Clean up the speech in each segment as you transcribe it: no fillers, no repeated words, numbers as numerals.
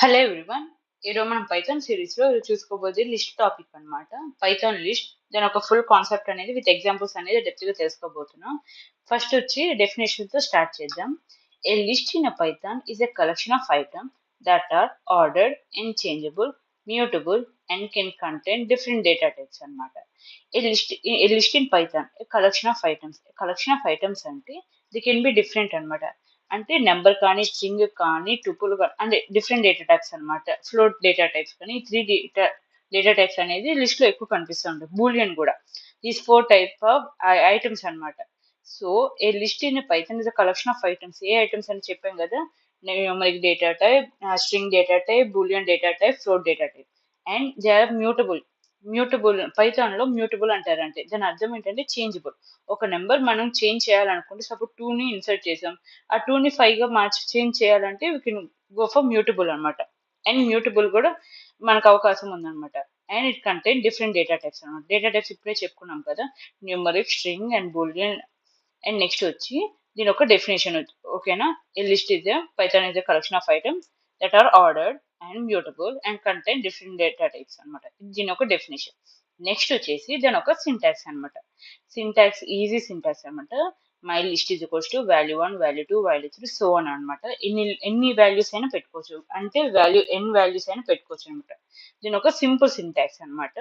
Hello everyone. ఈరోజు మనం Python series లో చూసుకోబోయేది లిస్ట్ టాపిక్ అన్నమాట. పైథాన్ లిస్ట్ దాని ఒక ఫుల్ కాన్సెప్ట్ అనేది విత్ ఎగ్జాంపుల్స్ అనేది డెప్త్ గా తెలుసుకోబోతున్నాం. ఫస్ట్ వచ్చి డెఫినేషన్ తో స్టార్ట్ చేద్దాం. A list in Python is a collection of item that are ordered and changeable, mutable and can contain different data types అన్నమాట. A list in Python a collection of items. Collection of items అంటే they can be different అన్నమాట. అంటే number కానీ string కానీ tuple అంటే different data types అన్నమాట. Float data types కానీ data types అనేది లిస్ట్ లో ఎక్కువ కనిపిస్తూ ఉంటుంది. బూలియన్ కూడా దీస్ 4 టైప్ ఆఫ్ ఐటమ్స్ అన్నమాట. So a list in Python is a collection of items. ఏ ఐటమ్స్ అని చెప్పాం కదా, numeric data type, string data type, boolean data type, float data type. And they are mutable. Python లో mutable అంటారంటే దాని అర్థం ఏంటంటే చేంజబుల్. ఒక నెంబర్ మనం చేంజ్ చేయాలనుకుంటే సపోజ్ 2 ని ఇన్సర్ట్ చేసాం, ఆ 2 ని 5 గా మార్చి చేంజ్ చేయాలంటే we can go for mutable అనమాట. అండ్ మ్యూటబుల్ కూడా మనకు అవకాశం ఉందన్నమాట. And it contain different data types అనమాట. డేటా టైప్స్ ఇప్పుడే చెప్పుకున్నాం కదా, numeric, string and boolean. And next వచ్చి దీని ఒక డెఫినేషన్ ఓకేనా. A list is Python is a collection of items that are ordered and mutable and contain different data types అనమాట. దీని ఒక డెఫినేషన్. నెక్స్ట్ వచ్చేసి దాని ఒక సింటాక్స్ అనమాట. సింటాక్స్ ఈజీ సింటాక్స్ అనమాట. My list is equals to value 1, value 2, value 3 so అని అనమాట. ఎన్ని వాల్యూస్ అయినా పెట్టుకోవచ్చు, అంటే ఎన్ వాల్యూస్ అయినా పెట్టుకోవచ్చు అనమాట. దీని ఒక సింపుల్ సింటాక్స్ అనమాట.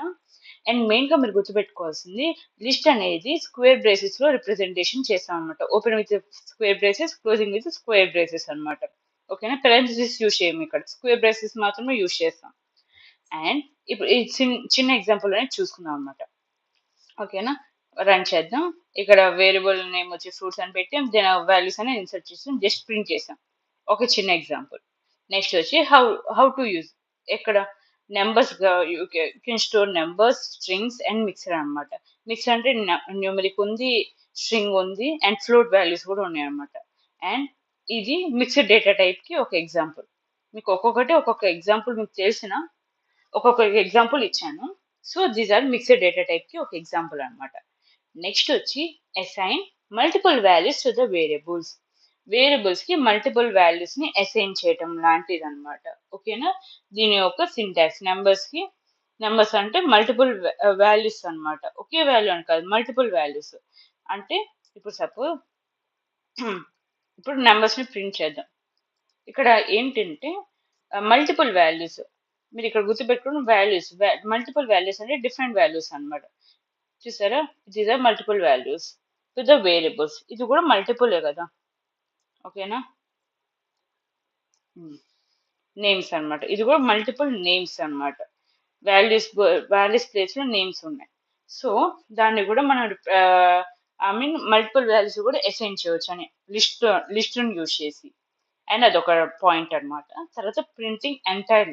అండ్ మెయిన్ గా మీరు గుర్తుపెట్టుకోవాల్సింది, లిస్ట్ అనేది స్క్వేర్ బ్రేసెస్ లో రిప్రజెంటేషన్ చేస్తాం అనమాట. Open with square braces, closing with square braces అనమాట. ఓకేనా. పెరాంథసిస్ యూజ్ చేయము, ఇక్కడ స్క్వేర్ బ్రేసెస్ మాత్రమే యూజ్ చేస్తాం. అండ్ ఇప్పుడు ఈ చిన్న ఎగ్జాంపుల్ అనేది చూసుకుందాం అనమాట. ఓకేనా. రన్ చేద్దాం. ఇక్కడ వేరియబుల్ నేమ్ వచ్చి ఫ్రూట్స్ అని పెట్టి దాని వాల్యూస్ అనేది ఇన్సర్ట్ చేసాం, జస్ట్ ప్రింట్ చేసాం. ఒక చిన్న ఎగ్జాంపుల్. నెక్స్ట్ వచ్చి హౌ టు యూజ్. ఎక్కడ numbers you can store numbers, strings and mixer అనమాట. మిక్సర్ అంటే న్యూమరిక్ ఉంది, స్ట్రింగ్ ఉంది అండ్ ఫ్లోట్ వాల్యూస్ కూడా ఉన్నాయి అనమాట. అండ్ ఇది మిక్స్డ్ డేటా టైప్ కి ఒక ఎగ్జాంపుల్. మీకు ఒక్కొక్క ఎగ్జాంపుల్ మీకు తెలిసిన ఒక్కొక్క ఎగ్జాంపుల్ ఇచ్చాను. So these are mixed data type కి ఒక ఎగ్జాంపుల్ అనమాట. నెక్స్ట్ వచ్చి assign multiple values to the variables. Variables కి మల్టిపుల్ వాల్యూస్ ని అసైన్ చేయటం లాంటిది అనమాట. ఓకేనా. దీని యొక్క సింటాక్స్ నెంబర్స్ అంటే మల్టిపుల్ వాల్యూస్ అన్నమాట. ఒకే వాల్యూ అని కాదు, మల్టిపుల్ వాల్యూస్. అంటే ఇప్పుడు సపోజ్ ఇప్పుడు నెంబర్స్ ని ప్రింట్ చేద్దాం. ఇక్కడ ఏంటంటే మల్టిపుల్ వాల్యూస్. మీరు ఇక్కడ గుర్తుపెట్టుకున్న వాల్యూస్, మల్టిపుల్ వాల్యూస్ అంటే డిఫరెంట్ వాల్యూస్ అన్నమాట. చూసారా, these are multiple values to the variables. ఇది కూడా మల్టిపులే కదా. ఓకేనా. నేమ్స్ అన్నమాట. ఇది కూడా మల్టిపుల్ నేమ్స్ అన్నమాట. వాల్యూస్ ప్లేస్ లో నేమ్స్ ఉన్నాయి. సో దాన్ని కూడా మనం మల్టిపుల్ వాల్యూస్ కూడా అసైన్ చేయవచ్చు అని లిస్ట్ యూజ్ చేసి. అండ్ అదొక పాయింట్ అన్నమాట. తర్వాత ప్రింటింగ్ ఎంటైర్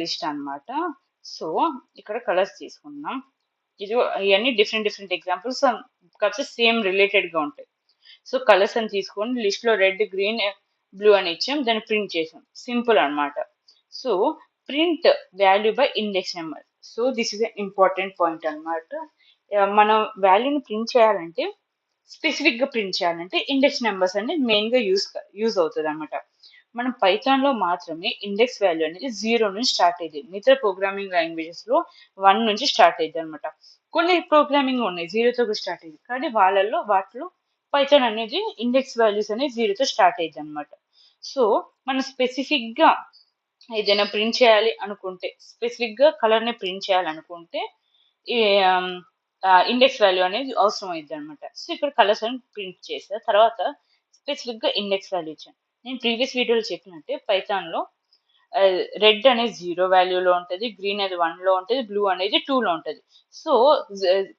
లిస్ట్ అన్నమాట. సో ఇక్కడ కలర్స్ తీసుకున్నాం. ఇవన్నీ డిఫరెంట్ ఎగ్జాంపుల్స్ కాకపోతే సేమ్ రిలేటెడ్ గా ఉంటాయి. సో కలర్స్ అని తీసుకొని లిస్ట్ లో రెడ్, గ్రీన్, బ్లూ అని ఇచ్చాం, దాన్ని ప్రింట్ చేసాం. సింపుల్ అన్నమాట. So print value by index number. So this is important point అన్నమాట. మనం వాల్యూని ప్రింట్ చేయాలంటే, స్పెసిఫిక్ గా ప్రింట్ చేయాలంటే ఇండెక్స్ నెంబర్స్ అనేది మెయిన్ గా యూజ్ అవుతుంది అనమాట. మనం పైథాన్ లో మాత్రమే ఇండెక్స్ వాల్యూ అనేది 0 నుంచి స్టార్ట్ అయ్యింది. మిగతా ప్రోగ్రామింగ్ లాంగ్వేజెస్ లో 1 నుంచి స్టార్ట్ అయ్యింది అనమాట. కొన్ని ప్రోగ్రామింగ్ ఉన్నాయి 0తో స్టార్ట్ అయ్యింది, కానీ వాటిలో పైథాన్ అనేది ఇండెక్స్ వాల్యూస్ అనేది 0తో స్టార్ట్ అయ్యింది అనమాట. సో మనం స్పెసిఫిక్ గా ఏదైనా ప్రింట్ చేయాలి అనుకుంటే, స్పెసిఫిక్ గా కలర్ ని ప్రింట్ చేయాలనుకుంటే ఈ ఇండెక్స్ వాల్యూ అనేది అవసరం అయింది అనమాట. సో ఇక్కడ కలర్స్ అని ప్రింట్ చేసా, తర్వాత స్పెసిఫిక్ గా ఇండెక్స్ వాల్యూ ఇచ్చాను. నేను ప్రీవియస్ వీడియోలో చెప్పినట్టే పైథాన్ లో రెడ్ అనేది 0 వాల్యూలో ఉంటుంది, గ్రీన్ అనేది 1 లో ఉంటుంది, బ్లూ అనేది 2 లో ఉంటుంది. సో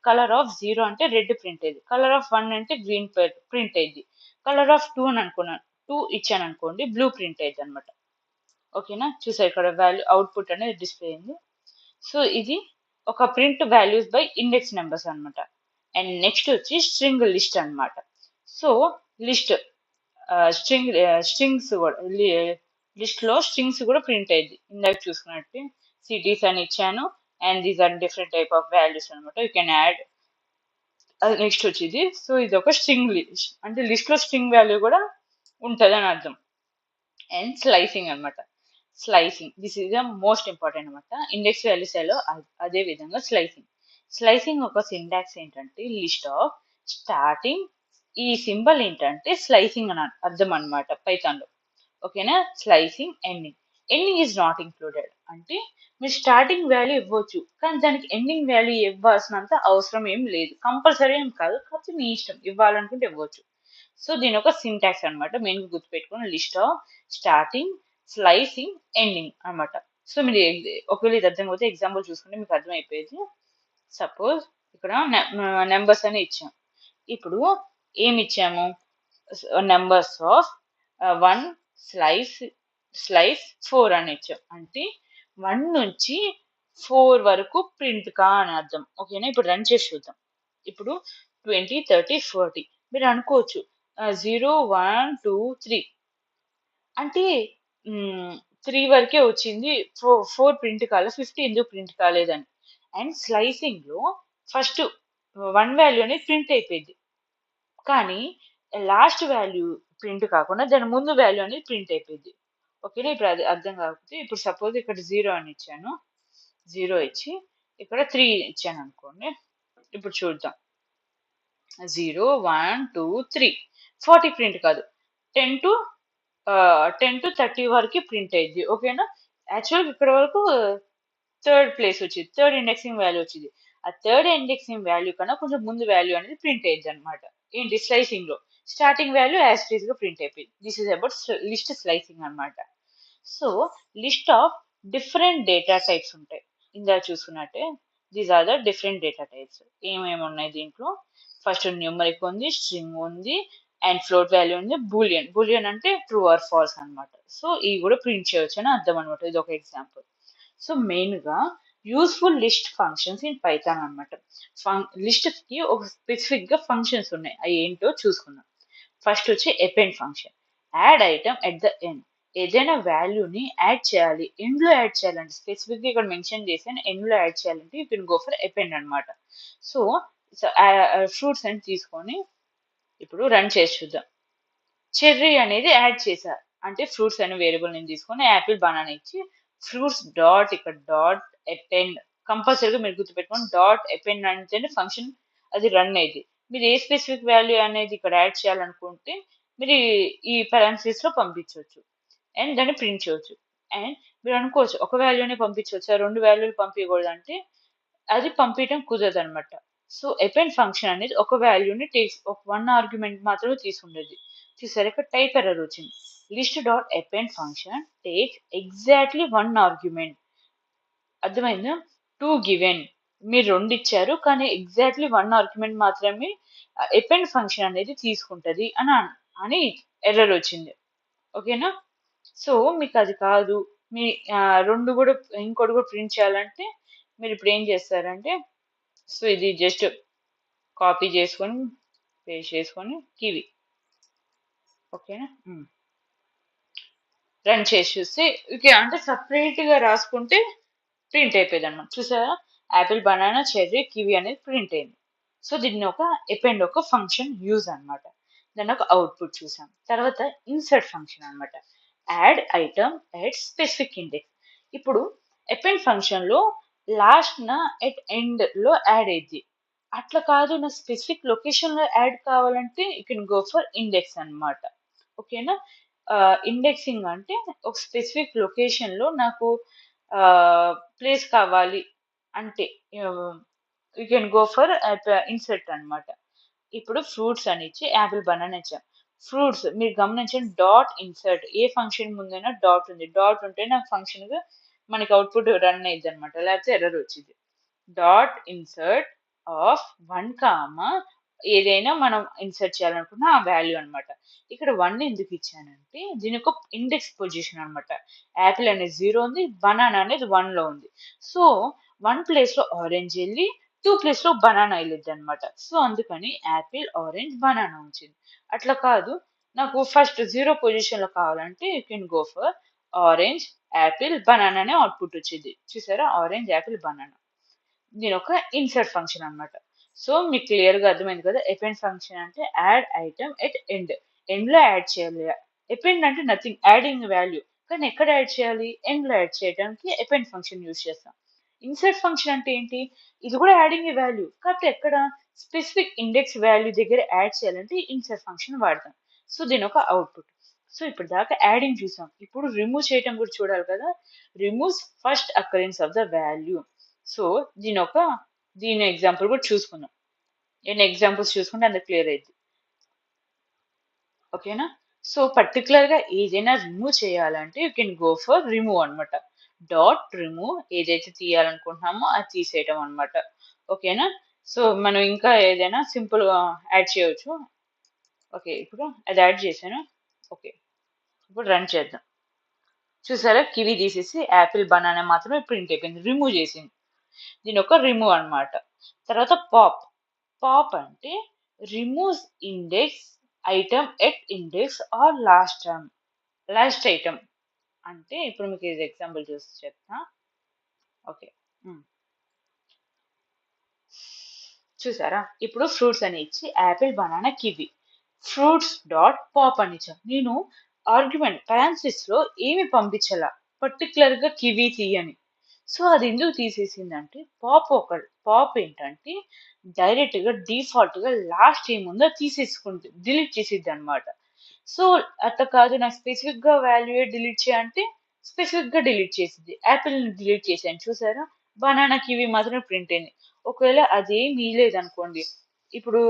కలర్ ఆఫ్ 0 అంటే రెడ్ ప్రింట్ అయ్యింది, కలర్ ఆఫ్ 1 అంటే గ్రీన్ ప్రింట్ అయ్యింది, కలర్ ఆఫ్ 2 అని అనుకున్నాను 2 ఇచ్చాను అనుకోండి, బ్లూ ప్రింట్ అయ్యింది అనమాట. ఓకేనా. చూసారు ఇక్కడ వాల్యూ అవుట్పుట్ అనేది డిస్ప్లే అయింది. సో ఇది ఒక print values by index numbers అనమాట. అండ్ నెక్స్ట్ వచ్చి స్ట్రింగ్ లిస్ట్ అనమాట. సో లిస్ట్ స్ట్రింగ్స్ కూడా లిస్ట్ లో స్ట్రింగ్స్ కూడా ప్రింట్ అయ్యింది. ఇందాక చూసుకున్నట్టు సిటీస్ అని ఇచ్చాను. And these are different type of values అనమాట, యూ కెన్ యాడ్. నెక్స్ట్ వచ్చింది. సో ఇది ఒక స్ట్రింగ్ లిస్ట్, అంటే లిస్ట్ లో స్ట్రింగ్ వాల్యూ కూడా ఉంటుంది అని అర్థం. అండ్ స్లైసింగ్ అనమాట. Slicing, this is the most important అనమాట. ఇండెక్స్ వాల్యూస్ లో అదే విధంగా స్లైసింగ్ ఒక సింటాక్స్ ఏంటంటే లిస్ట్ ఆఫ్ స్టార్టింగ్, ఈ సింబల్ ఏంటంటే స్లైసింగ్ అని అర్థం అనమాట పైథాన్ లో. ఓకేనా, slicing ending is not included అంటే మీరు స్టార్టింగ్ వాల్యూ ఇవ్వచ్చు కానీ దానికి ఎండింగ్ వాల్యూ ఇవ్వాల్సినంత అవసరం ఏం లేదు, కంపల్సరీ ఏం కాదు, కాకపోతే మీ ఇష్టం, ఇవ్వాలనుకుంటే ఇవ్వచ్చు. సో దీని ఒక సింటాక్స్ అనమాట, మెయిన్ గుర్తుపెట్టుకుని list of starting, slicing, ending అనమాట. సో మీరు ఒకవేళ ఇది అర్థం అవుతే ఎగ్జాంపుల్ చూసుకుంటే మీకు అర్థమైపోయేది. సపోజ్ ఇక్కడ నెంబర్స్ అని ఇచ్చాం. ఇప్పుడు ఏమి ఇచ్చాము, నెంబర్స్ ఆఫ్ 1 స్లైస్ 4 అని ఇచ్చాం అంటే 1 నుంచి 4 వరకు ప్రింట్ కా అని అర్థం. ఓకేనా, ఇప్పుడు రన్ చేసి చూద్దాం. ఇప్పుడు 20, 30, 40 మీరు అనుకోవచ్చు 0, 1, 2, 3 అంటే 3 వరకే వచ్చింది, 4 ప్రింట్ కాలేదు, 50 ఎందుకు ప్రింట్ కాలేదని. అండ్ స్లైసింగ్ లో ఫస్ట్ 1 వాల్యూ అనేది ప్రింట్ అయిపోయింది కానీ లాస్ట్ వాల్యూ ప్రింట్ కాకుండా దాని ముందు వాల్యూ అనేది ప్రింట్ అయిపోయింది. ఓకేనా, ఇప్పుడు అది అర్థం కాకపోతే ఇప్పుడు సపోజ్ ఇక్కడ 0 అని ఇచ్చాను, 0 ఇచ్చి ఇక్కడ 3 ఇచ్చాను అనుకోండి. ఇప్పుడు చూద్దాం 0, 1, 2, 3 40 ప్రింట్ కాదు, 10 to 30 వరకు ప్రింట్ అయింది. ఓకేనా, యాక్చువల్గా ఇక్కడ వరకు థర్డ్ ప్లేస్ వచ్చింది, థర్డ్ ఇండెక్సింగ్ వాల్యూ వచ్చింది. ఆ థర్డ్ ఇండెక్సింగ్ వాల్యూ కన్నా కొంచెం ముందు వాల్యూ అనేది ప్రింట్ అయ్యింది అనమాట. ఏంటి, స్లైసింగ్ లో starting value as it is గా ప్రింట్ అయిపోయింది. This is about list slicing అనమాట. So list of different data types ఉంటాయి. ఇందా చూసుకున్నట్టే these are the different data types. ఏమేమి ఉన్నాయి దీంట్లో, ఫస్ట్ న్యూమరిక్ ఉంది, స్ట్రింగ్ ఉంది, అండ్ ఫ్లోట్ వాల్యూ ఉంది, బూలియన్ అంటే ట్రూ ఆర్ ఫాల్స్ అనమాట. సో ఇవి కూడా ప్రింట్ చేయొచ్చు అని అర్థం అనమాట. ఇది ఒక ఎగ్జాంపుల్. సో మెయిన్ గా useful list functions in Python అనమాట. లిస్ట్ కి ఒక స్పెసిఫిక్ గా ఫంక్షన్స్ ఉన్నాయి, అవి ఏంటో చూసుకుందాం. ఫస్ట్ వచ్చి append function, add item at the end. ఏదైనా వాల్యూని యాడ్ చేయాలి, ఎండ్ లో యాడ్ చేయాలంటే స్పెసిఫిక్ గా ఇక్కడ మెన్షన్ చేసాను, ఎండ్ లో యాడ్ చేయాలంటే you can go for append అనమాట. సో ఫ్రూట్స్ అని తీసుకొని ఇప్పుడు రన్ చేసి చూద్దాం. చెర్రీ అనేది యాడ్ చేశారు అంటే ఫ్రూట్స్ అనే వేరియబుల్ నేను తీసుకొని యాపిల్ బనానా ఇచ్చి ఫ్రూట్స్ డాట్ ఇక్కడ డాట్ అపెండ్, కంపల్సరీగా మీరు గుర్తుపెట్టుకోండి డాట్ అపెండ్ అంటే ఫంక్షన్ అది రన్ అయింది. మీరు ఏ స్పెసిఫిక్ వాల్యూ అనేది ఇక్కడ యాడ్ చేయాలనుకుంటే మీరు ఈ పారాంథసిస్ లో పంపించవచ్చు అండ్ దాన్ని ప్రింట్ చేయవచ్చు. అండ్ మీరు అనుకోవచ్చు ఒక వాల్యూనే పంపించవచ్చు, రెండు వాల్యూలు పంపించకూడదు అంటే అది పంపించడం కుదరదు అనమాట. సో అపెండ్ ఫంక్షన్ అనేది ఒక వాల్యూని టేక్స్, ఒక 1 ఆర్గ్యుమెంట్ మాత్రమే తీసుకుండేది. చూసారు ఇక్కడ టైప్ ఎర్రర్ వచ్చింది. List dot append function takes exactly 1 argument. అర్థమైందా, 2 గివెన్, మీరు 2 ఇచ్చారు కానీ ఎగ్జాక్ట్లీ 1 ఆర్గ్యుమెంట్ మాత్రమే అపెండ్ ఫంక్షన్ అనేది తీసుకుంటది అని ఎర్రర్ వచ్చింది. ఓకేనా, సో మీకు అది కాదు, మీ 2 కూడా ఇంకోటి కూడా ప్రింట్ చేయాలంటే మీరు ఇప్పుడు ఏం చేస్తారంటే, సో ఇది జస్ట్ కాపీ చేసుకొని పేస్ట్ చేసుకొని కివి. ఓకేనా, రన్ చేసి చూస్తే ఓకే అంటే సపరేట్ గా రాసుకుంటే ప్రింట్ అయిపోయింది అనమాట. చూసారా, యాపిల్, బనానా, చెర్రీ, కివి అనేది ప్రింట్ అయింది. సో దీన్ని ఒక అపెండ్ ఒక ఫంక్షన్ యూజ్ అనమాట. దాన్ని ఒక అవుట్పుట్ చూసాం. తర్వాత ఇన్సర్ట్ ఫంక్షన్ అనమాట, add item at specific index. ఇప్పుడు అపెండ్ ఫంక్షన్ లో లాస్ట్ నా ఎట్ ఎండ్ లో యాడ్ అయింది, అట్లా కాదు నా స్పెసిఫిక్ లొకేషన్ లో యాడ్ కావాలంటే you can go for index అనమాట. ఓకేనా, ఇండెక్సింగ్ అంటే ఒక స్పెసిఫిక్ లొకేషన్ లో నాకు ప్లేస్ కావాలి అంటే you can go for insert అనమాట. ఇప్పుడు ఫ్రూట్స్ అని ఇచ్చి యాపిల్, బనానా ఇచ్చాం. ఫ్రూట్స్ మీరు గమనించండి డాట్ ఇన్సర్ట్, ఏ ఫంక్షన్ ముందైనా డాట్ ఉంది, డాట్ ఉంటే నాకు ఫంక్షన్ గా మనకి అవుట్పుట్ రన్ అయ్యింది అనమాట, లేకపోతే ఎర్రర్ వచ్చింది. డాట్ ఇన్సర్ట్ ఆఫ్ 1 కామా ఏదైనా మనం ఇన్సర్ట్ చేయాలనుకున్న ఆ వాల్యూ అనమాట. ఇక్కడ 1 ఎందుకు ఇచ్చానంటే దీని ఒక ఇండెక్స్ పొజిషన్ అనమాట. యాపిల్ అనేది 0 ఉంది, బనానా అనేది 1 లో ఉంది. సో 1 ప్లేస్ లో ఆరెంజ్ వెళ్ళి 2 ప్లేస్ లో బనానా వెళ్ళిద్ది అనమాట. సో అందుకని యాపిల్, ఆరెంజ్, బనానా వచ్చింది. అట్లా కాదు, నాకు ఫస్ట్ 0 పొజిషన్ లో కావాలంటే you can go for orange, Apple, banana అనే అవుట్పుట్ వచ్చింది. చూసారా, ఆరెంజ్, యాపిల్, బనానా. దీని ఒక ఇన్సర్ట్ ఫంక్షన్ అనమాట. సో మీకు క్లియర్ గా అర్థమైంది కదా, అపెండ్ ఫంక్షన్ అంటే add item at end, end లో యాడ్ చేయాలి. అపెండ్ అంటే నథింగ్, యాడింగ్ వాల్యూ, కానీ ఎక్కడ యాడ్ చేయాలి? ఎండ్లో యాడ్ చేయడానికి అపెండ్ ఫంక్షన్ యూజ్ చేస్తాం. ఇన్సర్ట్ ఫంక్షన్ అంటే ఏంటి? ఇది కూడా యాడింగ్ ఏ వాల్యూ, కాబట్టి ఎక్కడ స్పెసిఫిక్ ఇండెక్స్ వాల్యూ దగ్గర యాడ్ చేయాలంటే ఇన్సర్ట్ ఫంక్షన్ వాడతాం. సో దీని ఒక అవుట్పుట్. సో ఇప్పుడు దాకా యాడింగ్ చూసాం, ఇప్పుడు రిమూవ్ చేయటం కూడా చూడాలి కదా. Removes first occurrence of the value. So దీని ఎగ్జాంపుల్ కూడా చూసుకుందాం. ఎన్ని ఎగ్జాంపుల్స్ చూసుకుంటే అంత క్లియర్ అయింది. ఓకేనా? సో పర్టికులర్ గా ఏదైనా రిమూవ్ చేయాలంటే you can go for remove అనమాట. డాట్ రిమూవ్, ఏదైతే తీయాలనుకుంటున్నామో అది తీసేయటం అనమాట. ఓకేనా? సో మనం ఇంకా ఏదైనా సింపుల్ గా యాడ్ చేయవచ్చు. ఓకే, ఇప్పుడు అది యాడ్ చేశాను. ఓకే, ఇప్పుడు రన్ చేద్దాం. చూసారా, కివి తీసేసి యాపిల్ బనానా మాత్రమే ప్రింట్ అయిపోయింది, రిమూవ్ చేసింది. దీని ఒక రిమూవ్ అనమాట. తర్వాత పాప్. పాప్ అంటే removes index item at index or last item. అంటే ఇప్పుడు మీకు ఇది ఎగ్జాంపుల్ చూసి చెప్తా. ఓకే, చూసారా, ఇప్పుడు ఫ్రూట్స్ అని ఇచ్చి Apple banana kiwi fruits dot pop అని ఇచ్చాను. నేను ఆర్గ్యుమెంట్ పారాన్సిస్ లో ఏమి పంపించాల, పర్టికులర్ గా కివి తీయని. సో అది ఎందుకు తీసేసిందంటే పాప్ ఏంటంటే డైరెక్ట్ గా డిఫాల్ట్ గా లాస్ట్ ఏముందో తీసేసుకుంటుంది, డిలీట్ చేసిద్ది అనమాట. సో అట్లా కాదు, నాకు స్పెసిఫిక్ గా వాల్యూ డిలీట్ చేయంటే స్పెసిఫిక్ గా డిలీట్ చేసింది. యాపిల్ ని డిలీట్ చేశాను, చూసారా, బనానా కివి మాత్రం ప్రింట్ అయింది. ఒకవేళ అదేం మీలేదు అనుకోండి, ఇప్పుడు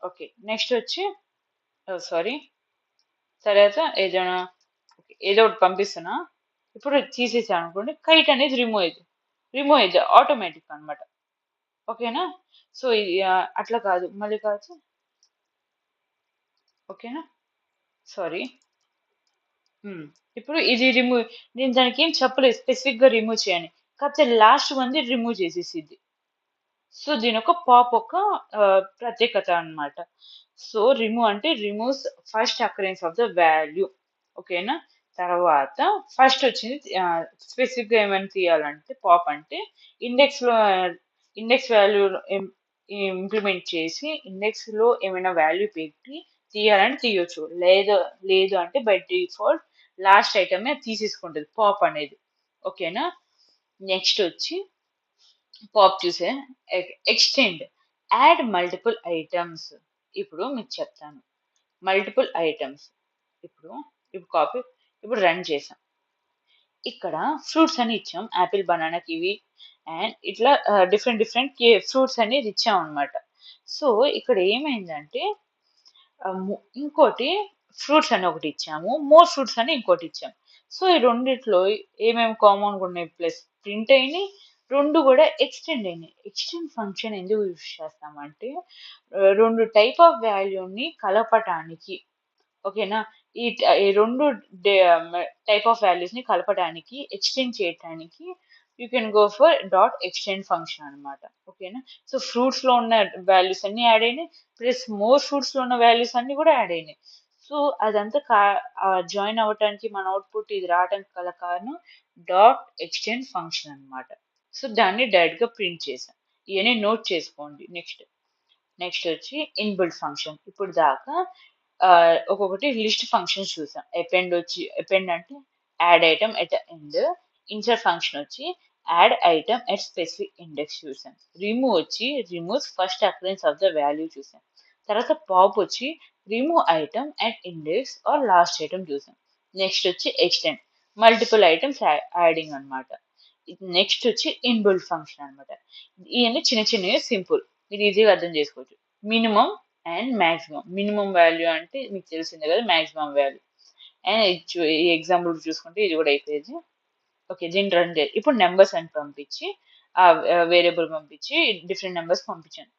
ఓకే నెక్స్ట్ వచ్చి సారీ, తర్వాత ఏదైనా ఏదో ఒకటి పంపిస్తున్నా, ఇప్పుడు తీసేసాను అనుకోండి, కైట్ అనేది రిమూవ్ అయ్యింది ఆటోమేటిక్ అనమాట. ఓకేనా? సో ఇది అట్లా కాదు, మళ్ళీ కాదు. ఓకేనా? సారీ, ఇప్పుడు ఇది రిమూవ్, నేను దానికి ఏం చెప్పలేదు స్పెసిఫిక్ గా రిమూవ్ చేయని, కాకపోతే లాస్ట్ మంది రిమూవ్ చేసేసింది. సో దీని ఒక పాప్ ఒక ప్రత్యేకత అన్నమాట. సో రిమూవ్ అంటే removes first occurrence of the value. ఓకేనా? తర్వాత ఫస్ట్ వచ్చింది స్పెసిఫిక్ గా ఏమైనా తీయాలంటే పాప్ అంటే ఇండెక్స్ వాల్యూ ఇంప్లిమెంట్ చేసి ఇండెక్స్ లో ఏమైనా వాల్యూ పెట్టి తీయాలంటే తీయొచ్చు, లేదు అంటే బై డిఫాల్ట్ లాస్ట్ ఐటమే తీసేసుకుంటుంది పాప్ అనేది. ఓకేనా? నెక్స్ట్ వచ్చి పాప్ చూసే ఎక్స్టెండ్, యాడ్ మల్టిపుల్ ఐటమ్స్. ఇప్పుడు మీకు చెప్తాను మల్టిపుల్ ఐటమ్స్. ఇప్పుడు కాపీ, ఇప్పుడు రన్ చేసాం. ఇక్కడ ఫ్రూట్స్ అని ఇచ్చాం, యాపిల్ బనానా కివి అండ్ ఇట్లా డిఫరెంట్ ఫ్రూట్స్ అనేది ఇచ్చాం అనమాట. సో ఇక్కడ ఏమైందంటే ఇంకోటి ఫ్రూట్స్ అని ఒకటి ఇచ్చాము, మోర్ ఫ్రూట్స్ అని ఇంకోటి ఇచ్చాము. సో ఈ రెండిట్లో ఏమేమి కామన్ ఉన్నాయి ప్లస్ ప్రింట్ అయినాయి, రెండు కూడా ఎక్స్టెండ్ అయినాయి. ఎక్స్టెండ్ ఫంక్షన్ ఎందుకు యూజ్ చేస్తామంటే రెండు టైప్ ఆఫ్ వాల్యూని కలపటానికి. ఓకేనా? ఈ రెండు టైప్ ఆఫ్ వాల్యూస్ ని కలపడానికి ఎక్స్టెండ్ చేయడానికి you can go for dot extend function అనమాట. ఓకేనా? సో ఫ్రూట్స్ లో ఉన్న వాల్యూస్ అన్ని యాడ్ అయినాయి, ప్లస్ మోర్ ఫ్రూట్స్ లో ఉన్న వాల్యూస్ అన్ని కూడా యాడ్ అయినాయి. సో అదంతా జాయిన్ అవ్వటానికి మన అవుట్పుట్ ఇది రావడానికి గల కారణం డాట్ ఎక్స్టెండ్ ఫంక్షన్ అనమాట. సో దాన్ని డైరెక్ట్ గా ప్రింట్ చేసాం. ఇవన్నీ నోట్ చేసుకోండి. నెక్స్ట్ వచ్చి ఇన్బిల్ట్ ఫంక్షన్. ఇప్పుడు దాకా ఒక్కొక్కటి లిస్ట్ ఫంక్షన్స్ చూసాం. అపెండ్ అంటే add item at end. Insert function వచ్చి add item at specific index చూసాం. రిమూవ్ వచ్చి removes first occurrence of the value చూసాం. తర్వాత పాప్ వచ్చి remove item at index or last item చూసాం. నెక్స్ట్ వచ్చి ఎక్స్టెండ్, మల్టిపుల్ ఐటమ్స్ యాడింగ్ అనమాట. Next వచ్చి ఇన్బిల్ట్ ఫంక్షన్ అనమాట. ఇవన్నీ చిన్న చిన్నవి సింపుల్, మీరు ఈజీగా అర్థం చేసుకోవచ్చు. Minimum and maximum. Minimum value అంటే మీకు తెలిసిందే కదా, మ్యాక్సిమం వాల్యూ. అండ్ ఈ ఎగ్జాంపుల్ చూసుకుంటే ఇది కూడా అయిపోయింది. ఓకే, దీన్ని రన్ చేయాలి. ఇప్పుడు నెంబర్స్ అని పంపించి ఆ వేరియబుల్ పంపించి డిఫరెంట్ నెంబర్స్ పంపించాను.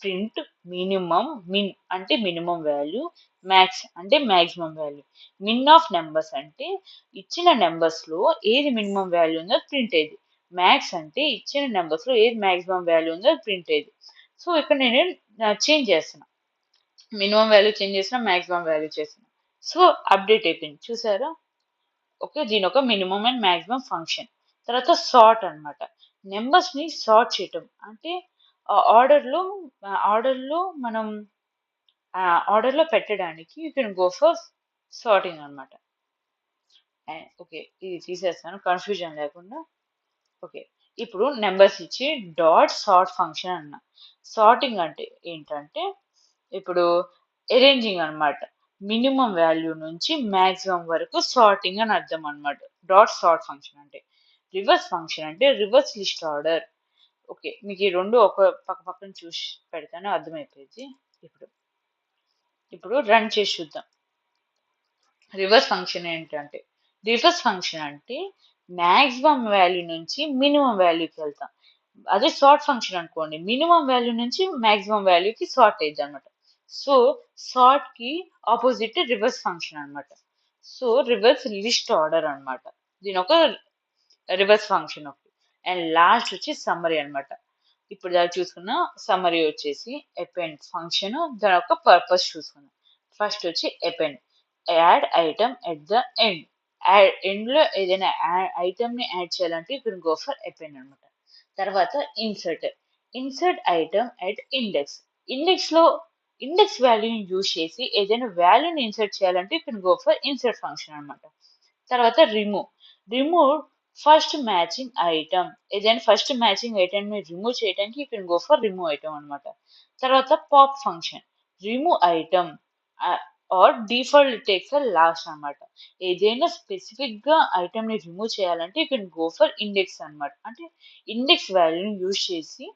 ప్రింట్ మిన్ అంటే మినిమం వాల్యూ, మ్యాక్స్ అంటే maximum value. Min of numbers అంటే ఇచ్చిన నెంబర్స్ లో ఏది మినిమం వాల్యూ ఉందో ప్రింట్ అయ్యేది. మ్యాక్స్ అంటే ఇచ్చిన నెంబర్స్ లో ఏది మ్యాక్సిమం వాల్యూ ఉందో ప్రింట్ అయ్యేది. సో ఇక్కడ నేను చేంజ్ చేస్తున్నా, మినిమం వాల్యూ చేంజ్ చేసిన, మ్యాక్సిమం వాల్యూ చేసిన. సో అప్డేట్ అయిపోయింది, చూసారా. ఓకే, దీని ఒక మినిమం అండ్ మ్యాక్సిమం ఫంక్షన్. తర్వాత సార్ట్ అనమాట. నెంబర్స్ ని సార్ట్ చేయటం అంటే ఆర్డర్లో మనం ఆర్డర్లో పెట్టడానికి you can go for sorting అనమాట. ఓకే, ఇది తీసేస్తాను కన్ఫ్యూజన్ లేకుండా. ఓకే, ఇప్పుడు నెంబర్స్ ఇచ్చి డాట్ సార్ట్ ఫంక్షన్ అన్న. సార్టింగ్ అంటే ఏంటంటే ఇప్పుడు అరేంజింగ్ అన్నమాట. మినిమం వాల్యూ నుంచి మాక్సిమం వరకు సార్టింగ్ అని అర్థం అన్నమాట. డాట్ సార్ట్ ఫంక్షన్ అంటే. రివర్స్ ఫంక్షన్ అంటే రివర్స్ లిస్ట్ ఆర్డర్. ఓకే, మీకు ఈ రెండు ఒక పక్క పక్కన చూసి పెడతాను అర్థమైపోయింది. ఇప్పుడు ఇప్పుడు రన్ చేసి చూద్దాం. రివర్స్ ఫంక్షన్ ఏంటంటే రివర్స్ ఫంక్షన్ అంటే మాక్సిమం వాల్యూ నుంచి మినిమం వాల్యూకి వెళ్తాం. అదే సార్ట్ ఫంక్షన్ అనుకోండి, మినిమం వాల్యూ నుంచి మాక్సిమం వాల్యూకి సార్ట్ అయ్యింది అనమాట. సో సార్ట్ కి ఆపోజిట్ రివర్స్ ఫంక్షన్ అన్నమాట. సో రివర్స్ లిస్ట్ ఆర్డర్ అన్నమాట. దీని ఒక రివర్స్ ఫంక్షన్ ఒకటి. అండ్ లాస్ట్ వచ్చి సమ్మరీ అన్నమాట. ఇప్పుడు దాకా చూసుకున్న సమ్మరీ వచ్చేసి అపెండ్ ఫంక్షన్, దాని యొక్క పర్పస్ చూసుకున్నాం. ఫస్ట్ వచ్చి append, add item at the end. End లో ఏదైనా ఐటమ్ ని యాడ్ చేయాలంటే ఇప్పుడు గో ఫర్ అపెండ్ అనమాట. తర్వాత insert, insert item at index. Index లో ఇండెక్స్ వాల్యూని యూజ్ చేసి ఏదైనా వాల్యూని ఇన్సర్ట్ చేయాలంటే ఇప్పుడు గో ఫర్ ఇన్సర్ట్ ఫంక్షన్ అనమాట. తర్వాత remove, remove first matching item. ఏదైనా ఫస్ట్ మ్యాచింగ్ ఐటమ్ ని రిమూవ్ చేయడానికి you can go for remove item అనమాట. తర్వాత pop function, remove item are default takes last అన్నమాట. ఏదైనా స్పెసిఫిక్ గా ఐటమ్ ని రిమూవ్ చేయాలంటే you can go for index అన్నమాట. అంటే ఇండెక్స్ వాల్యూని యూజ్ చేసి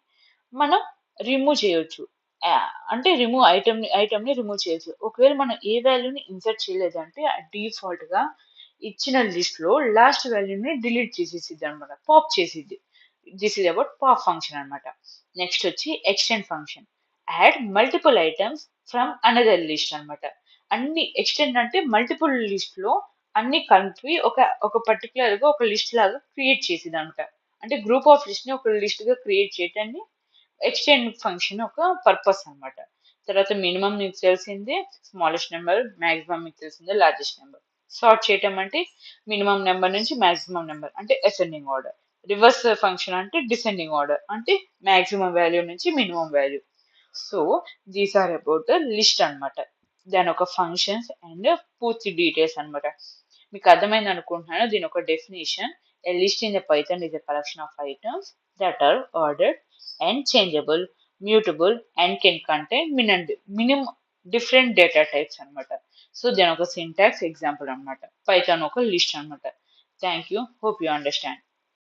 మనం రిమూవ్ చేయొచ్చు. అంటే రిమూవ్ ఐటమ్ ని రిమూవ్ చేయొచ్చు. ఒకవేళ మనం ఏ వాల్యూని ఇన్సర్ట్ చేయలేదంటే డిఫాల్ట్ గా ఇచ్చిన లిస్ట్ లో లాస్ట్ వాల్యూని డిలీట్ చేసేసిద్ది అనమాట, పాప్ చేసిద్ది. This is about pop function అనమాట. నెక్స్ట్ వచ్చి extend function, add multiple items from another list అనమాట. అన్ని ఎక్స్టెండ్ అంటే మల్టిపుల్ లిస్ట్ లో అన్ని కలిపి ఒక ఒక పర్టికులర్ గా ఒక లిస్ట్ లాగా క్రియేట్ చేసేది అనమాట. అంటే గ్రూప్ ఆఫ్ లిస్ట్ ని ఒక లిస్ట్ గా క్రియేట్ చేయటాన్ని ఎక్స్టెండ్ ఫంక్షన్ ఒక పర్పస్ అన్నమాట. తర్వాత మినిమం మీకు తెలిసిందే స్మాలెస్ట్ నెంబర్, మాక్సిమం మీకు తెలిసిందే లార్జెస్ట్ నెంబర్. సార్ట్ చేయటం అంటే మినిమం నెంబర్ నుంచి మాక్సిమం నెంబర్ అంటే అసెండింగ్ ఆర్డర్. రివర్స్ ఫంక్షన్ అంటే డిసెండింగ్ ఆర్డర్ అంటే మాక్సిమం వాల్యూ నుంచి minimum value. So these are about list అన్నమాట. దాని ఒక ఫంక్షన్స్ అండ్ పూర్తి డీటెయిల్స్ అన్నమాట. మీకు అర్థమైంది అనుకుంటున్నాను. దీని ఒక definition, a list in the Python is a collection of items that are ordered and changeable, mutable and can contain minimum different data types అన్నమాట. సో దీని ఒక సింటాక్స్ ఎగ్జాంపుల్ అన్నమాట. పైథాన్ ఒక లిస్ట్ అన్నమాట. Thank you, hope you understand.